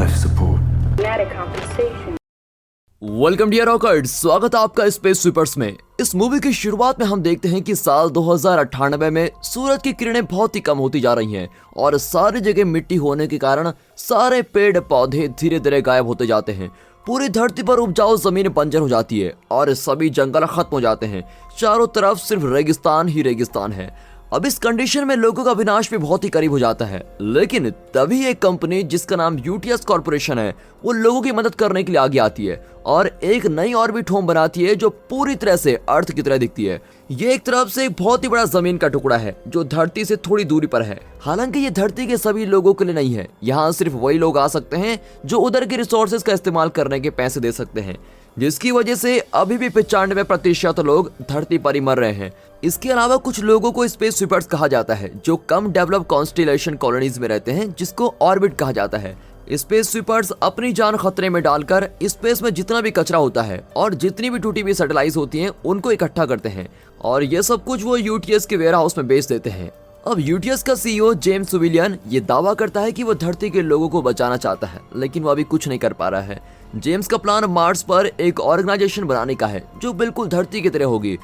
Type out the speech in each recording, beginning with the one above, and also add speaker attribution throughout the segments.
Speaker 1: life support.
Speaker 2: Not a compensation.
Speaker 3: Welcome dear rockers, स्वागत है आपका स्पेस स्वीपर्स में। इस मूवी की शुरुआत में हम देखते हैं कि साल 2098 में सूरज की किरणें बहुत ही कम होती जा रही हैं और सारी जगह मिट्टी होने के कारण सारे पेड़ पौधे धीरे धीरे गायब होते जाते हैं। पूरी धरती पर उपजाऊ जमीन बंजर हो जाती है और सभी जंगल खत्म हो जाते हैं। चारों तरफ सिर्फ रेगिस्तान ही रेगिस्तान है। अब इस कंडीशन में लोगों का विनाश भी बहुत ही करीब हो जाता है, लेकिन तभी एक कंपनी जिसका नाम यूटीएस कॉर्पोरेशन है वो लोगों की मदद करने के लिए आगे आती है और एक नई ऑर्बिट होम बनाती है जो पूरी तरह से अर्थ की तरह दिखती है। ये एक तरफ से एक बहुत ही बड़ा जमीन का टुकड़ा है जो धरती से थोड़ी दूरी पर है। हालांकि ये धरती के सभी लोगों के लिए नहीं है, यहाँ सिर्फ वही लोग आ सकते हैं जो उधर के रिसोर्सेज का इस्तेमाल करने के पैसे दे सकते हैं, जिसकी वजह से अभी भी 95% लोग धरती पर ही मर रहे हैं। इसके अलावा कुछ लोगों को स्पेस स्वीपर्स कहा जाता है जो कम डेवलप कॉन्स्टेलेशन कॉलोनीज में रहते हैं, जिसको ऑर्बिट कहा जाता है। स्पेस स्वीपर्स अपनी जान खतरे में डालकर स्पेस में जितना भी कचरा होता है और जितनी भी टूटी हुई सैटेलाइट्स होती हैं उनको इकट्ठा करते हैं और ये सब कुछ वो यूटीएस के वेयर हाउस में बेच देते हैं। अब यूटीएस का सीईओ जेम्स विलियन ये दावा करता है कि वो धरती के लोगों को बचाना चाहता है, लेकिन वो अभी कुछ नहीं कर पा रहा है। जेम्स का प्लान मार्स पर एक ऑर्गेनाइजेशन बनाने का है जो बिल्कुल धरती की तरह होगी।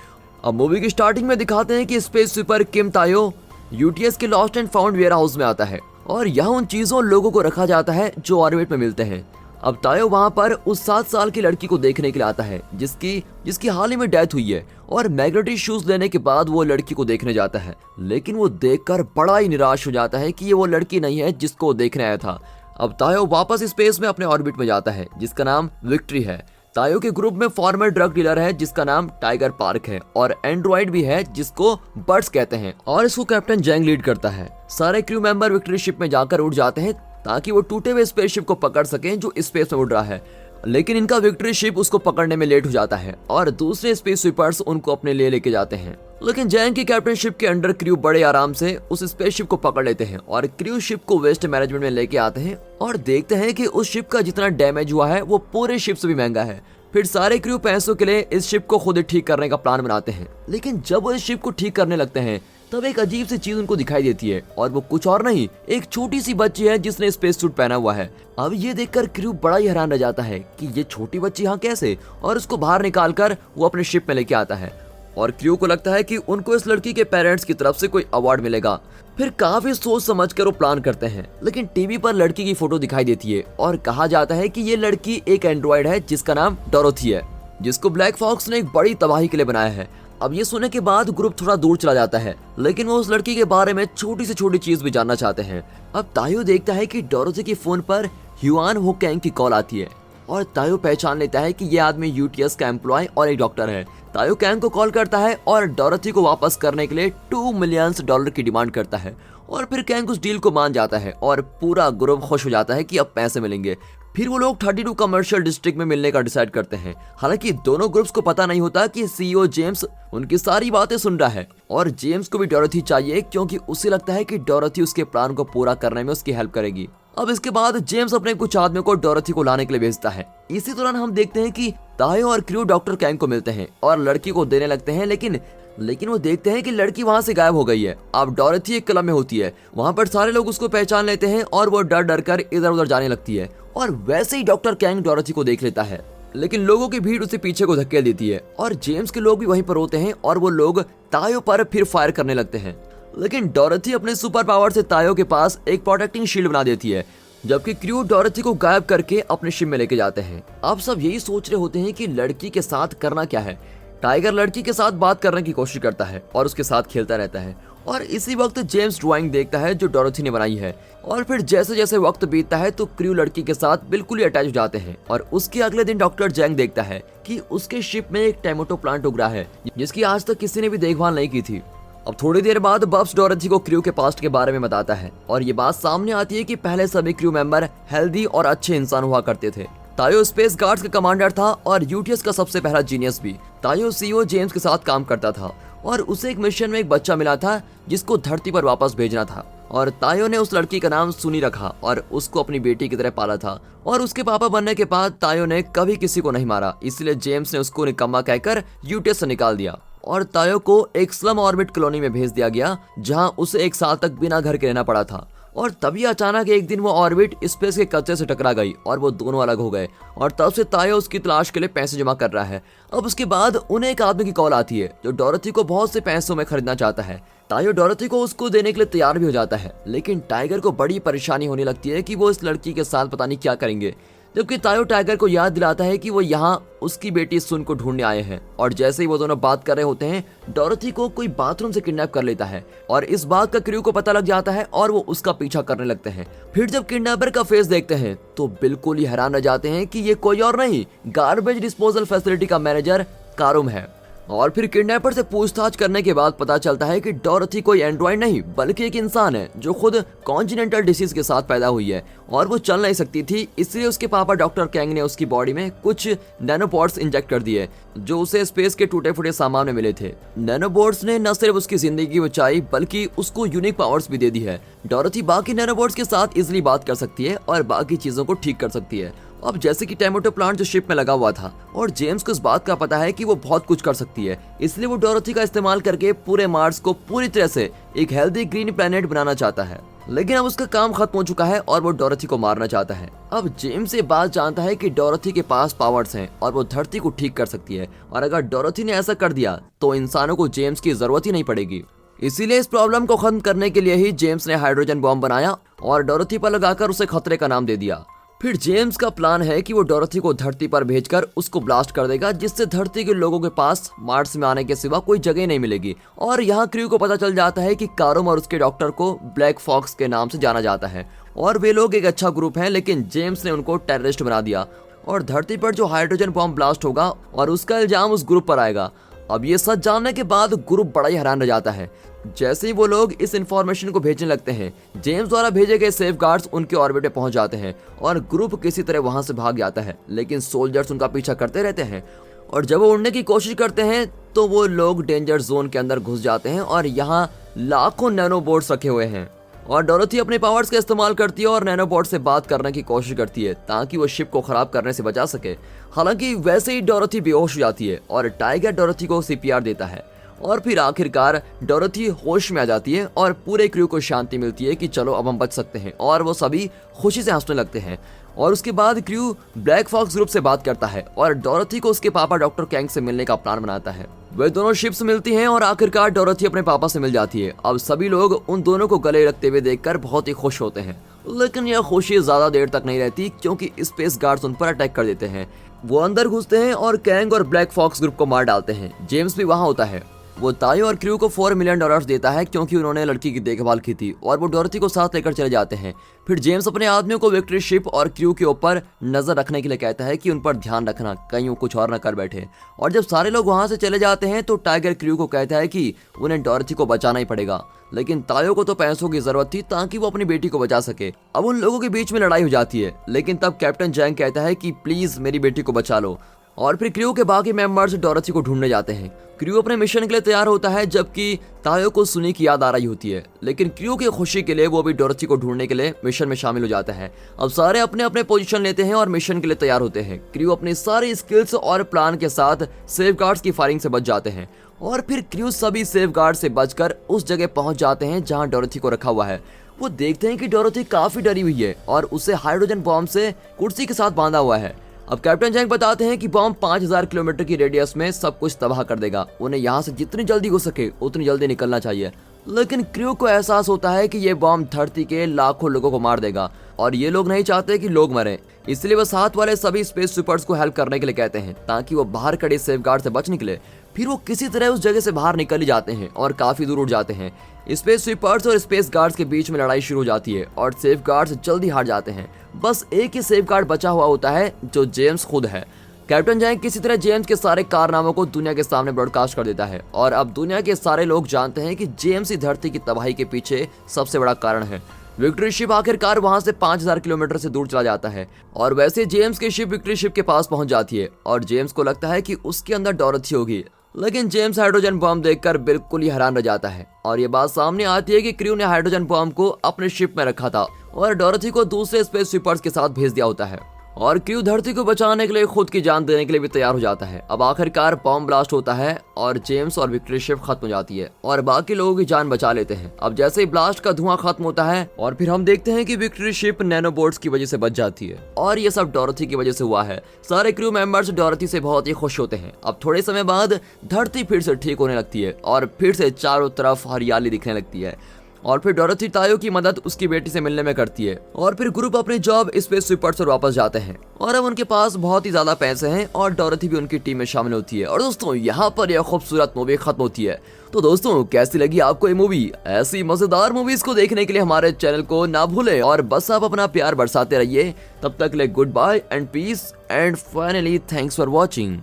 Speaker 3: अब मूवी की स्टार्टिंग में दिखाते हैं कि space sweeper Kim Taeho UTS के lost and found warehouse में आता है और यहाँ उन चीजों लोगों को रखा जाता है जो ऑर्बिट में मिलते हैं। अब तायो वहाँ पर उस 7 साल की लड़की को देखने के लिए आता है जिसकी हाल ही में डेथ हुई है और मैग्नेटिक शूज लेने के बाद वो लड़की को देखने जाता है, लेकिन वो देखकर बड़ा ही निराश हो जाता है कि ये वो लड़की नहीं है जिसको वो देखने आया था। अब तायो वापस स्पेस में अपने ऑर्बिट में जाता है जिसका नाम विक्ट्री है। तायो के ग्रुप में फॉर्मर ड्रग डीलर है जिसका नाम टाइगर पार्क है और एंड्रॉइड भी है जिसको बर्ड्स कहते हैं और इसको कैप्टन जैंग लीड करता है। सारे क्रू मेंबर विक्ट्री शिप में जाकर उड़ जाते हैं ताकि वो टूटे हुए स्पेसशिप को पकड़ सकें जो स्पेस में उड़ रहा है, लेकिन इनका विक्ट्री शिप उसको पकड़ने में लेट हो जाता है और दूसरे स्पेस स्वीपर्स उनको अपने लिए लेके जाते हैं। लेकिन जैंग की कैप्टनशिप के अंडर क्रू बड़े आराम से उस स्पेसशिप को पकड़ लेते हैं और क्रू शिप को वेस्ट मैनेजमेंट में लेके आते हैं और देखते हैं कि उस शिप का जितना डैमेज हुआ है वो पूरे शिप से भी महंगा है। फिर सारे क्रू पैसों के लिए इस शिप को खुद ही ठीक करने का प्लान बनाते हैं, लेकिन जब वो इस शिप को ठीक करने लगते हैं तब एक अजीब सी चीज उनको दिखाई देती है और वो कुछ और नहीं, एक छोटी सी बच्ची है जिसने स्पेस सूट पहना हुआ है। अब ये देखकर क्रू बड़ा ही हैरान रह जाता है कि ये छोटी बच्ची यहाँ कैसे, और उसको बाहर निकालकर वो अपने शिप में लेके आता है और क्रू को लगता है कि उनको इस लड़की के पेरेंट्स की तरफ से कोई अवार्ड मिलेगा। फिर काफी सोच समझ कर वो प्लान करते हैं, लेकिन टीवी पर लड़की की फोटो दिखाई देती है और कहा जाता है कि ये लड़की एक एंड्रॉइड है जिसका नाम डोरोथी है, जिसको ब्लैक फॉक्स ने एक बड़ी तबाही के लिए बनाया है। अब ये सुनने के बाद ग्रुप थोड़ा दूर चला जाता है, लेकिन वो उस लड़की के बारे में छोटी से छोटी चीज भी जानना चाहते हैं। अब तायो देखता है कि डोरोथी के फोन पर ह्यूआन होकैंग की कॉल आती है और तायो पहचान लेता है कि ये आदमी यूटीएस का एम्प्लॉय और एक डॉक्टर है। तायो कैंग को कॉल करता है और डोरोथी को वापस करने के लिए $2 मिलियन की डिमांड करता है और फिर कैंग उस डील को मान जाता है और पूरा ग्रुप खुश हो जाता है कि अब पैसे मिलेंगे। फिर वो लोग 32 कमर्शियल डिस्ट्रिक्ट में मिलने का डिसाइड करते हैं। हालांकि दोनों ग्रुप्स को पता नहीं होता कि सीईओ जेम्स उनकी सारी बातें सुन रहा है और जेम्स को भी डोरोथी चाहिए क्योंकि उसे लगता है कि डोरोथी उसके प्लान को पूरा करने में उसकी हेल्प करेगी। अब इसके बाद जेम्स अपने कुछ आदमियों को डोरोथी को लाने के लिए भेजता है। इसी दौरान हम देखते हैं कि तायो और क्रू डॉक्टर कैंग को मिलते हैं और लड़की को देने लगते हैं, लेकिन वो देखते हैं कि लड़की वहां से गायब हो गई है। अब डोरोथी एक क्लब में होती है, वहां पर सारे लोग उसको पहचान लेते हैं और वो डर डर कर इधर उधर जाने लगती है और वैसे ही डॉक्टर कैंग डोरोथी को देख लेता है, लेकिन लोगों की भीड़ उसे पीछे को धकेल देती है और जेम्स के लोग भी वहीं पर होते हैं और वो लोग तायो पर फिर फायर करने लगते हैं। लेकिन डोरोथी अपने सुपर पावर से तायो के पास एक प्रोटेक्टिंग शील्ड बना देती है, जबकि क्रू डोरोथी को गायब करके अपने शिप में लेके जाते हैं। अब सब यही सोच रहे होते हैं कि लड़की के साथ करना क्या है। टाइगर लड़की के साथ बात करने की कोशिश करता है और उसके साथ खेलता रहता है और इसी वक्त जेम्स ड्राइंग देखता है जो डोरोथी ने बनाई है और फिर जैसे जैसे वक्त बीतता है तो क्रू लड़की के साथ बिल्कुल ही अटैच हो जाते हैं। और उसके अगले दिन डॉक्टर जैंग देखता है कि उसके शिप में एक टोमेटो प्लांट उग रहा है जिसकी आज तक किसी ने भी देखभाल नहीं की थी। अब थोड़ी देर बाद बब्स डोरोथी को क्रू के पास्ट के बारे में बताता है और ये बात सामने आती है कि पहले सभी क्रू मेंबर हेल्दी और अच्छे इंसान हुआ करते थे। तायो स्पेस गार्ड्स का कमांडर था और यूटीएस का सबसे पहला जीनियस भी। तायो सीईओ जेम्स के साथ काम करता था और उसे एक मिशन में एक बच्चा मिला था जिसको धरती पर वापस भेजना था और तायो ने उस लड़की का नाम सुनी रखा और उसको अपनी बेटी की तरह पाला था। और उसके पापा बनने के बाद तायो ने कभी किसी को नहीं मारा, इसलिए जेम्स ने उसको निकम्मा कहकर यूटीएस से निकाल दिया और तायो को एक स्लम ऑर्बिट कॉलोनी में भेज दिया गया जहां उसे 1 साल तक बिना घर के रहना पड़ा था। और तभी अचानक एक दिन वो ऑर्बिट स्पेस के कचरे से टकरा गई और वो दोनों अलग हो गए। और तब से तायो उसकी तलाश के लिए पैसे जमा कर रहा है। अब उसके बाद उन्हें एक आदमी की कॉल आती है जो डोरथी को बहुत से पैसों में खरीदना चाहता है। तायो डोरथी को उसको देने के लिए तैयार भी हो जाता है, लेकिन टाइगर को बड़ी परेशानी होने लगती है कि वो इस लड़की के साथ पता नहीं क्या करेंगे। जबकि तायो टाइगर को याद दिलाता है कि वो यहाँ उसकी बेटी सुन को ढूंढने आए हैं। और जैसे ही वो दोनों बात कर रहे होते हैं, डोरथी को कोई बाथरूम से किडनैप कर लेता है और इस बात का क्रू को पता लग जाता है और वो उसका पीछा करने लगते हैं। फिर जब किडनैपर का फेस देखते हैं तो बिल्कुल ही हैरान रह जाते हैं कि ये कोई और नहीं, गार्बेज डिस्पोजल फैसिलिटी का मैनेजर कारुम है। और फिर किडनैपर से पूछताछ करने के बाद पता चलता है कि डोरथी कोई एंड्रॉइड नहीं बल्कि एक इंसान है जो खुद कॉन्जिनेंटल डिसीज के साथ पैदा हुई है और वो चल नहीं सकती थी। इसलिए उसके पापा डॉक्टर कैंग ने उसकी बॉडी में कुछ नैनोबॉट्स इंजेक्ट कर दिए जो उसे स्पेस के टूटे फूटे सामान में मिले थे। नैनोबॉट्स ने न सिर्फ उसकी जिंदगी बचाई बल्कि उसको यूनिक पावर्स भी दे दी है। डोरथी बाकी नैनोबॉट्स के साथ इजिली बात कर सकती है और बाकी चीजों को ठीक कर सकती है। अब जैसे कि टोमेटो प्लांट जो शिप में लगा हुआ था और जेम्स को इस बात का पता है कि वो बहुत कुछ कर सकती है, इसलिए वो डोरथी का इस्तेमाल करके पूरे मार्स को पूरी तरह से एक हेल्दी ग्रीन प्लेनेट बनाना चाहता है। लेकिन अब उसका काम खत्म हो चुका है और वो डोरथी को मारना चाहता है। अब जेम्स ये बात जानता है कि डोरथी के पास पावर्स हैं और वो धरती को ठीक कर सकती है, और अगर डोरथी ने ऐसा कर दिया तो इंसानों को जेम्स की जरूरत ही नहीं पड़ेगी। इसीलिए इस प्रॉब्लम को खत्म करने के लिए ही जेम्स ने हाइड्रोजन बॉम्ब बनाया और डोरथी पर लगाकर उसे खतरे का नाम दे दिया। फिर जेम्स का प्लान है कि वो डोरथी को धरती पर भेजकर उसको ब्लास्ट कर देगा, जिससे धरती के लोगों के पास मार्स में आने के सिवा कोई जगह नहीं मिलेगी। और यहाँ क्रू को पता चल जाता है कि कारुम और उसके डॉक्टर को ब्लैक फॉक्स के नाम से जाना जाता है और वे लोग एक अच्छा ग्रुप हैं, लेकिन जेम्स ने उनको टेररिस्ट बना दिया और धरती पर जो हाइड्रोजन बॉम्ब ब्लास्ट होगा और उसका इल्जाम उस ग्रुप पर आएगा। अब ये सच जानने के बाद ग्रुप बड़ा ही हैरान रह जाता है। जैसे ही वो लोग इस इंफॉर्मेशन को भेजने लगते हैं, जेम्स द्वारा भेजे गए सेफगार्ड्स उनके ऑर्बिट पे पहुंच जाते हैं और ग्रुप किसी तरह वहां से भाग जाता है, लेकिन सोल्जर्स उनका पीछा करते रहते हैं। और जब वो उड़ने की कोशिश करते हैं तो वो लोग डेंजर जोन के अंदर घुस जाते हैं और यहाँ लाखों नैनोबोट्स रखे हुए हैं। और डोरथी अपने पावर्स का इस्तेमाल करती है और नैनोबॉट से बात करने की कोशिश करती है ताकि वो शिप को खराब करने से बचा सके। हालांकि वैसे ही डोरथी बेहोश हो जाती है और टाइगर डोरथी को सीपीआर देता है और फिर आखिरकार डोरथी होश में आ जाती है और पूरे क्रू को शांति मिलती है कि चलो अब हम बच सकते हैं, और वो सभी खुशी से हंसने लगते हैं। और उसके बाद क्रू ब्लैक फॉक्स ग्रुप से बात करता है और डोरथी को उसके पापा डॉक्टर कैंग से मिलने का प्लान बनाता है। वे दोनों शिप्स मिलती हैं और आखिरकार डोरथी अपने पापा से मिल जाती है। अब सभी लोग उन दोनों को गले लगते हुए देखकर बहुत ही खुश होते हैं, लेकिन यह खुशी ज्यादा देर तक नहीं रहती क्योंकि स्पेस गार्ड्स उन पर अटैक कर देते हैं। वो अंदर घुसते हैं और कैंग और ब्लैक फॉक्स ग्रुप को मार डालते हैं। जेम्स भी वहां होता है। वो तायो और क्रू को $4 मिलियन देता है क्योंकि उन्होंने लड़की की देखभाल की थी, और वो डोरथी को साथ लेकर चले जाते हैं। फिर जेम्स अपने आदमियों को विक्ट्री शिप और क्रू के ऊपर नजर रखने के लिए कहता है कि उन पर ध्यान रखना कहीं वो कुछ और न कर बैठे। और जब सारे लोग वहां से चले जाते हैं तो टाइगर क्रू को कहता है कि उन्हें डोरथी को बचाना ही पड़ेगा, लेकिन तायो को तो पैसों की जरूरत थी ताकि वो अपनी बेटी को बचा सके। अब उन लोगों के बीच में लड़ाई हो जाती है, लेकिन तब कैप्टन जैंग कहता है कि प्लीज मेरी बेटी को बचा लो। और फिर क्रू के बाकी मेंबर्स डोरथी को ढूंढने जाते हैं। क्रू अपने मिशन के लिए तैयार होता है जबकि तायो को सुनी की याद आ रही होती है, लेकिन क्रू की खुशी के लिए वो भी डोरथी को ढूंढने के लिए मिशन में शामिल हो जाता है। अब सारे अपने अपने पोजीशन लेते हैं और मिशन के लिए तैयार होते हैं। क्रू अपनी सारी स्किल्स और प्लान के साथ सेफगार्ड्स की फायरिंग से बच जाते हैं और फिर क्रू सभी सेफगार्ड से बचकर उस जगह पहुंच जाते हैं जहां डोरथी को रखा हुआ है। वो देखते हैं कि डोरथी काफी डरी हुई है और उसे हाइड्रोजन बॉम्ब से कुर्सी के साथ बांधा हुआ है। अब कैप्टन जैंग बताते हैं कि बॉम्ब 5000 किलोमीटर की रेडियस में सब कुछ तबाह कर देगा। उन्हें यहाँ से जितनी जल्दी हो सके उतनी जल्दी निकलना चाहिए, लेकिन क्रू को एहसास होता है कि ये बॉम्ब धरती के लाखों लोगों को मार देगा और ये लोग नहीं चाहते कि लोग मरें। इसलिए वो साथ वाले सभी स्पेस सुपर्स को हेल्प करने के लिए कहते हैं ताकि वो बाहर खड़े सेफगार्ड से बच निकले। फिर वो किसी तरह उस जगह से बाहर निकल ही जाते हैं और काफी दूर उड़ जाते हैं। स्पेस स्वीपर्स और स्पेस गार्ड्स के बीच में लड़ाई शुरू हो जाती है और सेफ गार्ड्स जल्दी हार जाते हैं। बस एक ही सेफ गार्ड बचा हुआ होता है जो जेम्स खुद है। कैप्टन जैंग किसी तरह जेम्स के सारे कारनामों को दुनिया के सामने ब्रॉडकास्ट कर देता है और अब दुनिया के सारे लोग जानते हैं कि जेम्स ही धरती की तबाही के पीछे सबसे बड़ा कारण है। विक्ट्री शिप आखिरकार वहां से 5000 किलोमीटर से दूर चला जाता है और वैसे जेम्स की शिप विक्ट्री शिप के पास पहुंच जाती है और जेम्स को लगता है कि उसके अंदर डोरथी होगी, लेकिन जेम्स हाइड्रोजन बॉम्ब देखकर बिल्कुल ही हैरान रह जाता है और ये बात सामने आती है कि क्रू ने हाइड्रोजन बॉम्ब को अपने शिप में रखा था और डोरथी को दूसरे स्पेस स्वीपर्स के साथ भेज दिया होता है। और क्रू धरती को बचाने के लिए खुद की जान देने के लिए भी तैयार हो जाता है। अब आखिरकार बॉम्ब ब्लास्ट होता है और जेम्स और विक्ट्री शिप खत्म हो जाती है और बाकी लोगों की जान बचा लेते हैं। अब जैसे ही ब्लास्ट का धुआं खत्म होता है और फिर हम देखते हैं कि विक्ट्री शिप नैनोबोट्स की वजह से बच जाती है और ये सब डोरथी की वजह से हुआ है। सारे क्रू मेंबर्स डोरथी से बहुत ही खुश होते हैं। अब थोड़े समय बाद धरती फिर से ठीक होने लगती है और फिर से चारों तरफ हरियाली दिखने लगती है और फिर डोरथी तायो की मदद उसकी बेटी से मिलने में करती है और फिर ग्रुप अपनी जॉब स्पेस स्वीपर्स पर वापस जाते हैं और अब उनके पास बहुत ही ज्यादा पैसे हैं और डोरथी भी उनकी टीम में शामिल होती है। और दोस्तों यहाँ पर यह खूबसूरत मूवी खत्म होती है। तो दोस्तों कैसी लगी आपको ये मूवी? ऐसी मजेदार मूवीज को देखने के लिए हमारे चैनल को ना भूलें और बस आप अपना प्यार बरसाते रहिए। तब तक ले goodbye and peace and finally thanks for watching.